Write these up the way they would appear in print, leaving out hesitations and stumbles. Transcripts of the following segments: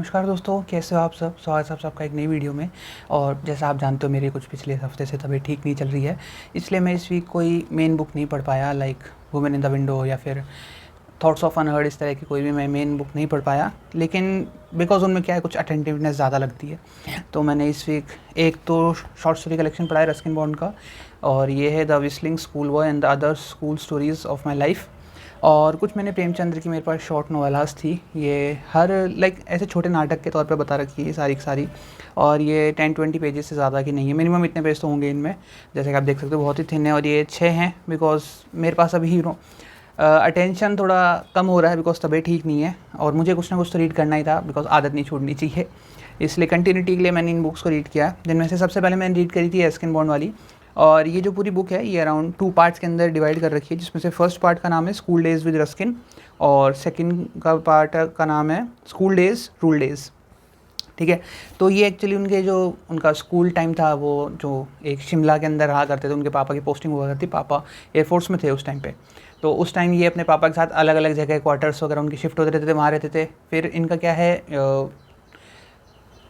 नमस्कार दोस्तों, कैसे हो आप सब। स्वागत है आप सबका एक नई वीडियो में। और जैसा आप जानते हो मेरी कुछ पिछले हफ्ते से तबीयत ठीक नहीं चल रही है, इसलिए मैं इस वीक कोई मेन बुक नहीं पढ़ पाया, like women in the window या फिर थॉट्स ऑफ अनहर्ड, इस तरह की कोई भी मैं मेन बुक नहीं पढ़ पाया। लेकिन बिकॉज उनमें क्या है, कुछ अटेंटिवनेस ज़्यादा लगती है, तो मैंने इस वीक एक तो शॉर्ट स्टोरी कलेक्शन पढ़ा है रस्किन बॉन्ड का, और ये है the whistling school boy and the other school stories of my life. और कुछ मैंने प्रेमचंद्र की मेरे पास शॉर्ट नोवेलास थी, ये हर ऐसे छोटे नाटक के तौर पे बता रखी है सारी की सारी। और ये 10-20 पेजेस से ज़्यादा की नहीं है, मिनिमम इतने पेज तो होंगे इनमें। जैसे कि आप देख सकते हो बहुत ही थिन है, और ये 6 हैं बिकॉज मेरे पास अभी अटेंशन थोड़ा कम हो रहा है बिकॉज तबीयत ठीक नहीं है, और मुझे कुछ ना कुछ तो रीड करना ही था बिकॉज आदत नहीं छोड़नी चाहिए। इसलिए कंटिन्यूटी के लिए मैंने इन बुक्स को रीड किया, जिनमें से सबसे पहले मैंने रीड करी थी रस्किन बॉन्ड वाली। और ये जो पूरी बुक है ये अराउंड 2 पार्ट्स के अंदर डिवाइड कर रखी है, जिसमें से फर्स्ट पार्ट का नाम है स्कूल डेज विद रस्किन, और सेकंड का पार्ट का नाम है स्कूल डेज रूल डेज। ठीक है, तो ये एक्चुअली उनके जो उनका स्कूल टाइम था, वो जो एक शिमला के अंदर रहा करते थे, उनके पापा की पोस्टिंग हुआ करती, पापा एयरफोर्स में थे उस टाइम पे। तो उस टाइम ये अपने पापा के साथ अलग अलग जगह क्वार्टर्स वगैरह उनकी शिफ्ट होते रहते थे, वहाँ रहते थे। फिर इनका क्या है,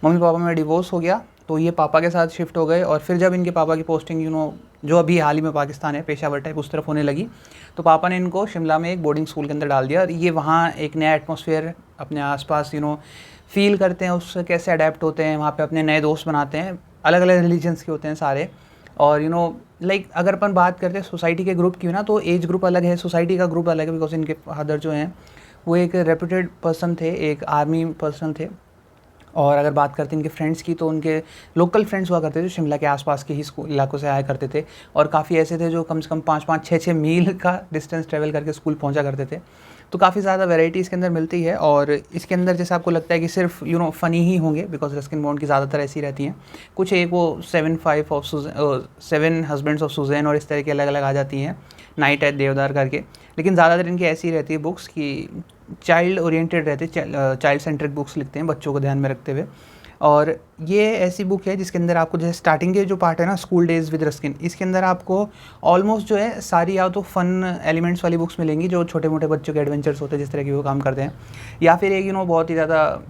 मम्मी पापा में डिवोर्स हो गया, तो ये पापा के साथ शिफ्ट हो गए। और फिर जब इनके पापा की पोस्टिंग जो अभी हाल ही में पाकिस्तान है, पेशावर टाइप उस तरफ होने लगी, तो पापा ने इनको शिमला में एक बोर्डिंग स्कूल के अंदर डाल दिया। और ये वहाँ एक नया एटमॉस्फेयर अपने आसपास फील करते हैं, उससे कैसे अडेप्ट होते हैं, वहाँ पे अपने नए दोस्त बनाते हैं, अलग अलग रिलीजन्स के होते हैं सारे। और अगर अपन बात करते हैं सोसाइटी के ग्रुप की ना, तो एज ग्रुप अलग है, सोसाइटी का ग्रुप अलग है, बिकॉज इनके फादर जो हैं वो एक रेप्यूटेड पर्सन थे, एक आर्मी पर्सन थे। और अगर बात करते हैं इनके फ्रेंड्स की, तो उनके लोकल फ्रेंड्स हुआ करते थे, शिमला के आसपास के ही स्कूल इलाकों से आया करते थे। और काफ़ी ऐसे थे जो कम से कम 5-5, 6-6 मील का डिस्टेंस ट्रेवल करके स्कूल पहुंचा करते थे। तो काफ़ी ज़्यादा वैरायटी इसके अंदर मिलती है। और इसके अंदर जैसे आपको लगता है कि सिर्फ फ़नी ही होंगे, बिकॉज रस्किन बॉन्ड की ज़्यादातर ऐसी रहती हैं। कुछ एक वो 7 हस्बैंड्स ऑफ सुजैन और इस तरह की अलग अलग आ जाती हैं, नाइट एट देवदार करके। लेकिन ज़्यादातर इनकी ऐसी रहती है बुक्स की चाइल्ड ओरिएंटेड रहते, चाइल्ड सेंट्रिक बुक्स लिखते हैं, बच्चों को ध्यान में रखते हुए। और ये ऐसी बुक है जिसके अंदर आपको, जैसे स्टार्टिंग के जो पार्ट है ना, स्कूल डेज विद रस्किन, इसके अंदर आपको ऑलमोस्ट जो है सारी या तो फन एलिमेंट्स वाली बुक्स मिलेंगी, जो छोटे मोटे बच्चों के एडवेंचर्स होते हैं जिस तरह की वो काम करते हैं, या फिर एक बहुत ही ज़्यादा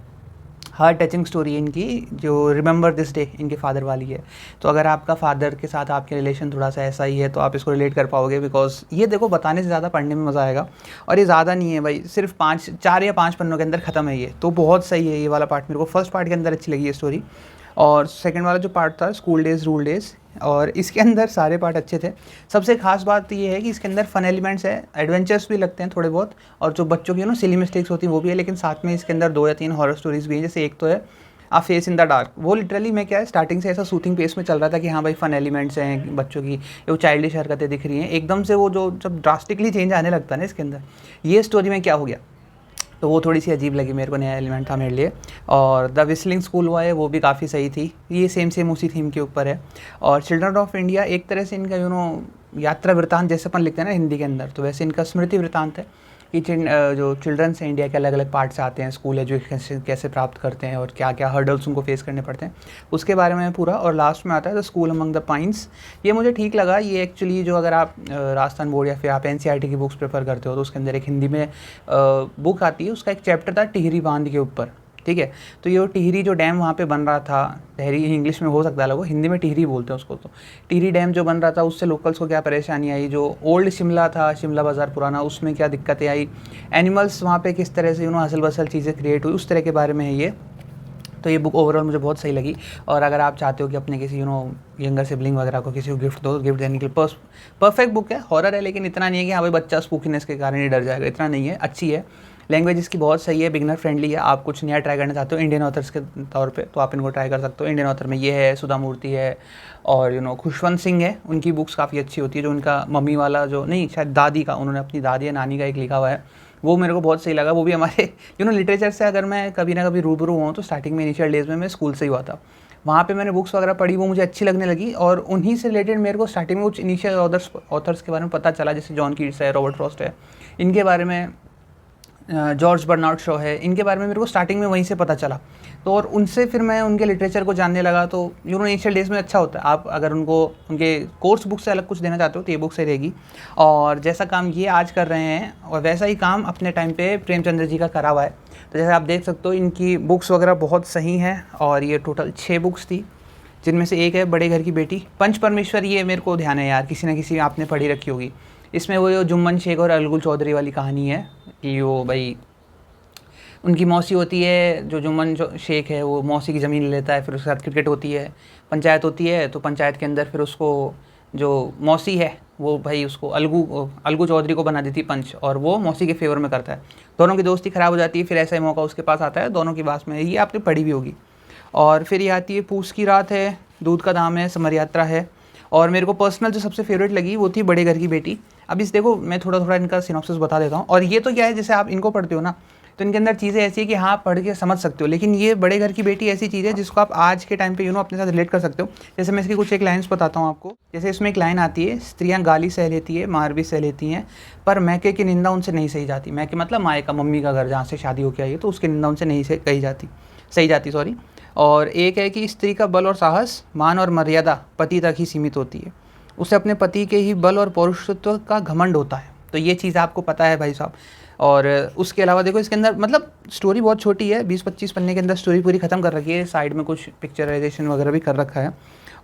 हार्ट टचिंग स्टोरी इनकी, जो रिमेंबर दिस डे इनके फादर वाली है। तो अगर आपका फादर के साथ आपके रिलेशन थोड़ा सा ऐसा ही है, तो आप इसको रिलेट कर पाओगे, बिकॉज ये देखो बताने से ज़्यादा पढ़ने में मज़ा आएगा। और ये ज़्यादा नहीं है भाई, सिर्फ 4 या 5 पन्नों के अंदर ख़त्म है ये, तो बहुत सही है ये वाला पार्ट। मेरे को फर्स्ट पार्ट के अंदर अच्छी लगी ये स्टोरी। और सेकंड वाला जो पार्ट था स्कूल डेज रूल डेज, और इसके अंदर सारे पार्ट अच्छे थे। सबसे खास बात ये है कि इसके अंदर फन एलिमेंट्स है, एडवेंचर्स भी लगते हैं थोड़े बहुत, और जो बच्चों की सिली मिस्टेक्स होती हैं वो भी है। लेकिन साथ में इसके अंदर 2 या 3 हॉरर स्टोरीज भी हैं। जैसे एक तो है आ फेस इन द डार्क, वो लिटरली मैं क्या है, स्टार्टिंग से ऐसा सूथिंग पेस में चल रहा था कि हाँ भाई फन एलिमेंट्स हैं बच्चों की, वो चाइल्डिश हरकतें दिख रही हैं, एकदम से वो जो जब ड्रास्टिकली चेंज आने लगता है ना इसके अंदर, ये स्टोरी में क्या हो गया, तो वो थोड़ी सी अजीब लगी मेरे को, नया एलिमेंट था मेरे लिए। और द विस्लिंग स्कूल हुआ है, वो भी काफ़ी सही थी, ये सेम उसी थीम के ऊपर है। और चिल्ड्रन ऑफ इंडिया एक तरह से इनका यात्रा वृत्तांत जैसे अपन लिखते हैं ना हिंदी के अंदर, तो वैसे इनका स्मृति वृत्तांत है कि जो चिल्ड्रंस हैं इंडिया के अलग अलग पार्ट से आते हैं, स्कूल एजुकेशन कैसे प्राप्त करते हैं और क्या क्या हर्डल्स उनको फेस करने पड़ते हैं, उसके बारे में पूरा। और लास्ट में आता है the school among the pines, ये मुझे ठीक लगा। ये एक्चुअली जो अगर आप राजस्थान बोर्ड या फिर आप एनसीईआरटी की बुक्स प्रेफर करते हो, तो उसके अंदर एक हिंदी में बुक आती है, उसका एक चैप्टर था टिहरी बांध के ऊपर। ठीक है, तो ये टिहरी जो डैम वहाँ पे बन रहा था, टहरी इंग्लिश में हो सकता है लोगों, हिंदी में टिहरी बोलते हैं उसको, तो टिहरी डैम जो बन रहा था उससे लोकल्स को क्या परेशानी आई, जो ओल्ड शिमला था, शिमला बाज़ार पुराना, उसमें क्या दिक्कतें आई, एनिमल्स वहाँ पे किस तरह से हसल बसल चीज़ें क्रिएट हुई, उस तरह के बारे में है ये। तो ये बुक ओवरऑल मुझे बहुत सही लगी। और अगर आप चाहते हो कि अपने किसी यंगर सिबलिंग वगैरह को किसी को गिफ्ट दो, गिफ्ट देने के लिए परफेक्ट बुक है। हॉरर है लेकिन इतना नहीं है कि हाँ भाई बच्चा स्पूकीनेस के कारण ही डर जाएगा, इतना नहीं है, अच्छी है। लैंग्वेज इसकी बहुत सही है, बिगनर फ्रेंडली है। आप कुछ नया ट्राई करना चाहते हो इंडियन ऑथर्स के तौर पे, तो आप इनको ट्राई कर सकते हो। इंडियन ऑथर में ये है, सुधा मूर्ति है, और खुशवंत सिंह है, उनकी बुक्स काफ़ी अच्छी होती है। जो उनका मम्मी वाला जो नहीं, शायद दादी का, उन्होंने अपनी दादी या नानी का एक लिखा हुआ है, वो मेरे को बहुत सही लगा। वो भी हमारे लिटरेचर से अगर मैं कभी ना कभी रूबरू हूँ, तो स्टार्टिंग में इनिशियल डेज में मैं स्कूल से ही हुआ था, वहाँ पे मैंने बुक्स वगैरह पढ़ी, वो मुझे अच्छी लगने लगी। और उन्हीं से रिलेटेड मेरे को स्टार्टिंग में कुछ इनिशियल ऑथर्स के बारे में पता चला, जैसे जॉन कीट्स है, रॉबर्ट फ्रॉस्ट है, इनके बारे में जॉर्ज बर्नार्ड शॉ है, इनके बारे में मेरे को स्टार्टिंग में वहीं से पता चला। तो और उनसे फिर मैं उनके लिटरेचर को जानने लगा। तो इनिशियल डेज में अच्छा होता है, आप अगर उनको उनके कोर्स बुक से अलग कुछ देना चाहते हो तो ये बुक सही रहेगी। और जैसा काम ये आज कर रहे हैं और वैसा ही काम अपने टाइम पे प्रेमचंद्र जी का करा हुआ है। तो जैसे आप देख सकते हो इनकी बुक्स वगैरह बहुत सही हैं। और ये टोटल 6 बुक्स थी, जिनमें से एक है बड़े घर की बेटी। पंच परमेश्वर, ये मेरे को ध्यान है यार, किसी न किसी आपने पढ़ी रखी होगी। इसमें वो जुम्मन शेख और अलगुल चौधरी वाली कहानी है कि वो भाई उनकी मौसी होती है, जो जुम्मन शेख है वो मौसी की ज़मीन ले लेता है, फिर उसके साथ क्रिकेट होती है, पंचायत होती है। तो पंचायत के अंदर फिर उसको जो मौसी है वो भाई उसको अलगू चौधरी को बना देती पंच, और वो मौसी के फेवर में करता है। दोनों की दोस्ती ख़राब हो जाती है, फिर ऐसा ही मौका उसके पास आता है, दोनों की बात में, ये आपने पढ़ी भी होगी। और फिर ये आती है पूस की रात है, दूध का दाम है, समर यात्रा है। और मेरे को पर्सनल जो सबसे फेवरेट लगी वो थी बड़े घर की बेटी। अब इस देखो मैं थोड़ा थोड़ा इनका सिनॉप्सिस बता देता हूँ। और ये तो क्या है, जैसे आप इनको पढ़ते हो ना तो इनके अंदर चीज़ें ऐसी है कि हाँ पढ़ के समझ सकते हो, लेकिन ये बड़े घर की बेटी ऐसी चीज़ है जिसको आप आज के टाइम पे अपने साथ रिलेट कर सकते हो। जैसे मैं इसकी कुछ एक लाइन्स बताता हूँ आपको। जैसे इसमें एक लाइन आती है, स्त्रियाँ गाली सह लेती है, मार भी सह लेती हैं, पर मैके की निंदा उनसे नहीं सही जाती। मैके मतलब माए का, मम्मी का घर जहाँ से शादी होकर आई है, तो उसकी निंदा उनसे नहीं सही जाती सॉरी। और एक है कि स्त्री का बल और साहस, मान और मर्यादा पति तक ही सीमित होती है। उसे अपने पति के ही बल और पौरुषत्व का घमंड होता है। तो ये चीज़ आपको पता है भाई साहब। और उसके अलावा देखो इसके अंदर मतलब स्टोरी बहुत छोटी है, 20-25 पन्ने के अंदर स्टोरी पूरी ख़त्म कर रखी है। साइड में कुछ पिक्चराइजेशन वगैरह भी कर रखा है।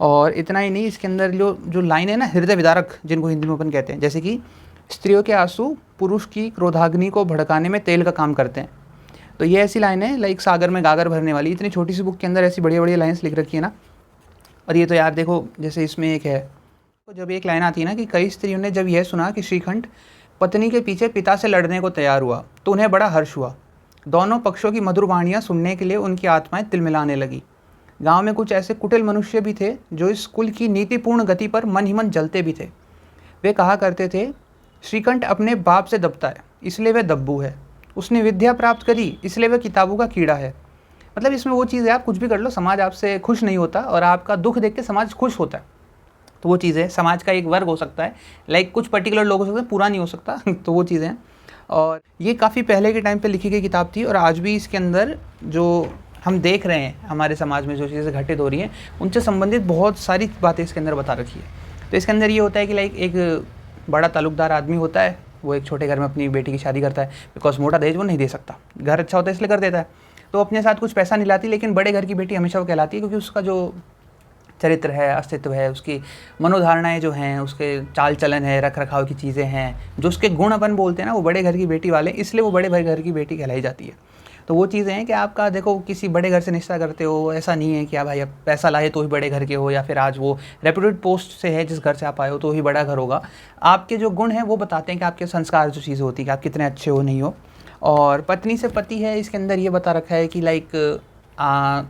और इतना ही नहीं, इसके अंदर जो लाइन है ना, हृदय विदारक जिनको हिंदी में अपन कहते हैं, जैसे कि स्त्रियों के आंसू पुरुष की क्रोधाग्नि को भड़काने में तेल का काम करते हैं। तो ये ऐसी लाइन है लाइक सागर में गागर भरने वाली। इतनी छोटी सी बुक के अंदर ऐसी बढ़िया बढ़िया लाइन्स लिख रखी है ना। और ये तो यार देखो, जैसे इसमें एक है, तो जब एक लाइन आती है ना कि कई स्त्रियों ने जब यह सुना कि श्रीखंड पत्नी के पीछे पिता से लड़ने को तैयार हुआ तो उन्हें बड़ा हर्ष हुआ। दोनों पक्षों की मधुर वाणियाँ सुनने के लिए उनकी आत्माएं तिलमिलाने लगी। गांव में कुछ ऐसे कुटिल मनुष्य भी थे जो इस कुल की नीतिपूर्ण गति पर मन ही मन जलते भी थे। वे कहा करते थे, श्रीकंठ अपने बाप से दबता है इसलिए वह दब्बू है, उसने विद्या प्राप्त करी इसलिए वह किताबों का कीड़ा है। मतलब इसमें वो चीज़ है, आप कुछ भी कर लो समाज आपसे खुश नहीं होता, और आपका दुख देख के समाज खुश होता है। तो वो चीज़ है, समाज का एक वर्ग हो सकता है, लाइक कुछ पर्टिकुलर लोग हो सकते हैं, पूरा नहीं हो सकता। तो वो चीज़ें हैं। और ये काफ़ी पहले के टाइम पे लिखी गई किताब थी, और आज भी इसके अंदर जो हम देख रहे हैं हमारे समाज में जो चीज़ें घटित हो रही हैं उनसे संबंधित बहुत सारी बातें इसके अंदर बता रखी है। तो इसके अंदर ये होता है कि लाइक एक बड़ा ताल्लुकदार आदमी होता है, वो एक छोटे घर में अपनी बेटी की शादी करता है, बिकॉज मोटा दहेज वो नहीं दे सकता, घर अच्छा होता है इसलिए कर देता है। तो अपने साथ कुछ पैसा नहीं लाती, लेकिन बड़े घर की बेटी हमेशा वो कहलाती है, क्योंकि उसका जो चरित्र है, अस्तित्व है, उसकी मनोधारणाएं जो हैं, उसके चाल चलन है, रख रखाव की चीज़ें हैं, जो उसके गुण अपन बोलते हैं ना, वो बड़े घर की बेटी वाले, इसलिए वो बड़े घर की बेटी कहलाई जाती है। तो वो चीज़ें हैं कि आपका देखो किसी बड़े घर से रिश्ता करते हो, ऐसा नहीं है कि आप भाई अब पैसा लाए तो ही बड़े घर के हो, या फिर आज वो रेप्यूटेड पोस्ट से है जिस घर से आप आए हो तो ही बड़ा घर होगा। आपके जो गुण हैं वो बताते हैं कि आपके संस्कार जो चीज़ होती है कि आप कितने अच्छे हो नहीं हो। और पत्नी से पति है, इसके अंदर ये बता रखा है कि लाइक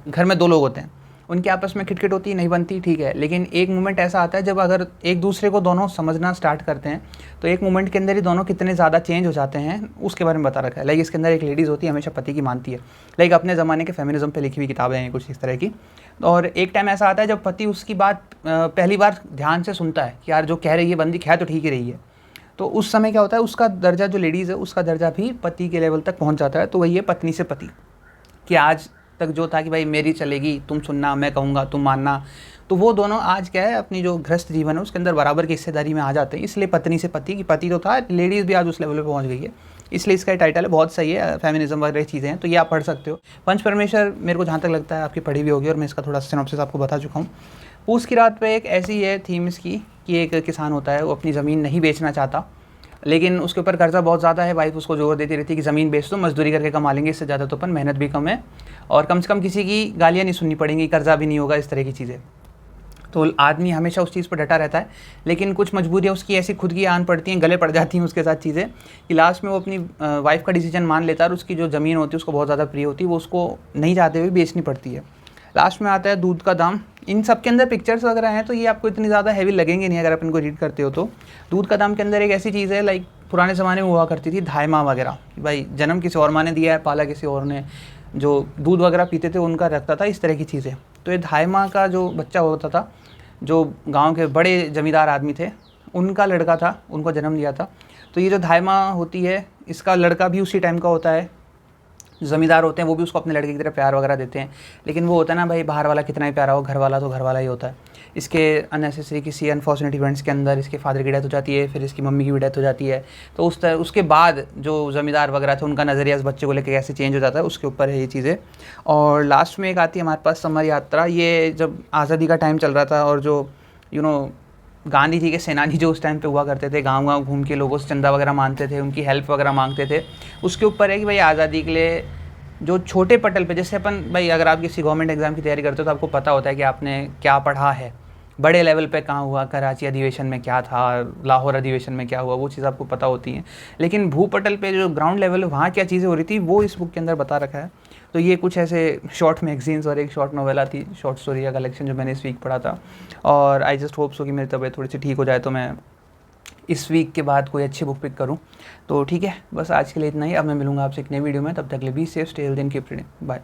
घर में 2 लोग होते हैं, उनके आपस में खिटखिट होती नहीं बनती, ठीक है, लेकिन एक मोमेंट ऐसा आता है जब अगर एक दूसरे को दोनों समझना स्टार्ट करते हैं तो एक मोमेंट के अंदर ही दोनों कितने ज़्यादा चेंज हो जाते हैं, उसके बारे में बता रखा है। लाइक इसके अंदर एक लेडीज़ होती है, हमेशा पति की मानती है, लाइक अपने ज़माने के फेमिनिज्म पे लिखी हुई किताबें हैं कुछ इस तरह की। और एक टाइम ऐसा आता है जब पति उसकी बात पहली बार ध्यान से सुनता है कि यार जो कह रही है बंदी कह तो ठीक ही रही है। तो उस समय क्या होता है, उसका दर्जा जो लेडीज़ है उसका दर्जा भी पति के लेवल तक पहुँच जाता है। तो वही है पत्नी से पति, कि आज तक जो था कि भाई मेरी चलेगी, तुम सुनना, मैं कहूँगा तुम मानना, तो वो दोनों आज क्या है अपनी जो गृहस्थ जीवन है उसके अंदर बराबर की हिस्सेदारी में आ जाते हैं। इसलिए पत्नी से पति, की पति तो था, लेडीज़ भी आज उस लेवल पे पहुँच गई है, इसलिए इसका टाइटल है, बहुत सही है, फेमिनिज्म वगैरह चीज़ें हैं, तो ये आप पढ़ सकते हो। पंच परमेश्वर मेरे को जहाँ तक लगता है आपकी पढ़ी भी होगी, और मैं इसका थोड़ा सिनॉप्सिस आपको बता चुका हूँ। पूस की रात पे एक ऐसी है थीम इसकी कि एक किसान होता है, वो अपनी ज़मीन नहीं बेचना चाहता, लेकिन उसके ऊपर कर्जा बहुत ज़्यादा है। वाइफ उसको जोर देती रहती है कि ज़मीन बेच दो, मजदूरी करके कमा लेंगे, इससे ज़्यादा तो अपन मेहनत भी कम है, और कम से कम किसी की गालियाँ नहीं सुननी पड़ेंगी, कर्जा भी नहीं होगा, इस तरह की चीज़ें। तो आदमी हमेशा उस चीज़ पर डटा रहता है, लेकिन कुछ मजबूरियाँ उसकी ऐसी खुद की आन पड़ती हैं, गले पड़ जाती हैं उसके साथ चीज़ें, कि लास्ट में वो अपनी वाइफ का डिसीजन मान लेता है, और उसकी जो ज़मीन होती है उसको बहुत ज़्यादा प्रिय होती है, वो उसको नहीं चाहते हुए बेचनी पड़ती है। लास्ट में आता है दूध का दाम। इन सब के अंदर पिक्चर्स वगैरह हैं, तो ये आपको इतनी ज़्यादा हैवी लगेंगे नहीं अगर आप इनको रीड करते हो तो। दूध का दाम के अंदर एक ऐसी चीज़ है, लाइक पुराने ज़माने में हुआ करती थी धाय माँ वगैरह, कि भाई जन्म किसी और माँ ने दिया है, पाला किसी और ने, जो दूध वगैरह पीते थे उनका रखता था, इस तरह की चीज़ें। तो ये धाय माँ का जो बच्चा होता था, जो गाँव के बड़े जमींदार आदमी थे, उनका लड़का था, उनको जन्म दिया था। तो ये जो धायमा होती है, इसका लड़का भी उसी टाइम का होता है। ज़मींदार होते हैं वो भी उसको अपने लड़के की तरह प्यार वगैरह देते हैं, लेकिन वो होता है ना भाई, बाहर वाला कितना ही प्यारा हो, घर वाला तो घर वाला ही होता है। इसके अननेसेसरी किसी अनफॉर्चुनेट इवेंट्स के अंदर इसके फादर की डेथ हो जाती है, फिर इसकी मम्मी की भी डेथ हो जाती है। तो उसके बाद जो ज़मींदार वगैरह थे, उनका नज़रिया इस बच्चे को लेकर कैसे चेंज हो जाता है, उसके ऊपर है ये चीज़ें। और लास्ट में एक आती है हमारे पास समर यात्रा। ये जब आज़ादी का टाइम चल रहा था और जो गांधी जी के सेनानी जो उस टाइम पे हुआ करते थे, गांव-गांव घूम के लोगों से चंदा वगैरह मांगते थे, उनकी हेल्प वगैरह मांगते थे, उसके ऊपर है कि भाई आज़ादी के लिए जो छोटे पटल पे, जैसे अपन भाई अगर आप किसी गवर्नमेंट एग्ज़ाम की तैयारी करते हो तो आपको पता होता है कि आपने क्या पढ़ा है, बड़े लेवल पे कहाँ हुआ, कराची अधिवेशन में क्या था, लाहौर अधिवेशन में क्या हुआ, वो चीज़ आपको पता होती है। लेकिन भूपटल पे जो ग्राउंड लेवल है वहाँ क्या चीज़ें हो रही थी, वो इस बुक के अंदर बता रखा है। तो ये कुछ ऐसे शॉर्ट मैगजीन्स और एक शॉर्ट नोवेला थी, शॉर्ट स्टोरी का कलेक्शन जो मैंने इस वीक पढ़ा था। और आई जस्ट होप सो कि मेरी तबीयत थोड़ी सी ठीक हो जाए तो मैं इस वीक के बाद कोई अच्छी बुक पिक करूँ। तो ठीक है, बस आज के लिए इतना ही। अब मैं मिलूँगा आपसे एक नई वीडियो में, तब तक के लिए be safe, stay healthy and keep reading. Bye.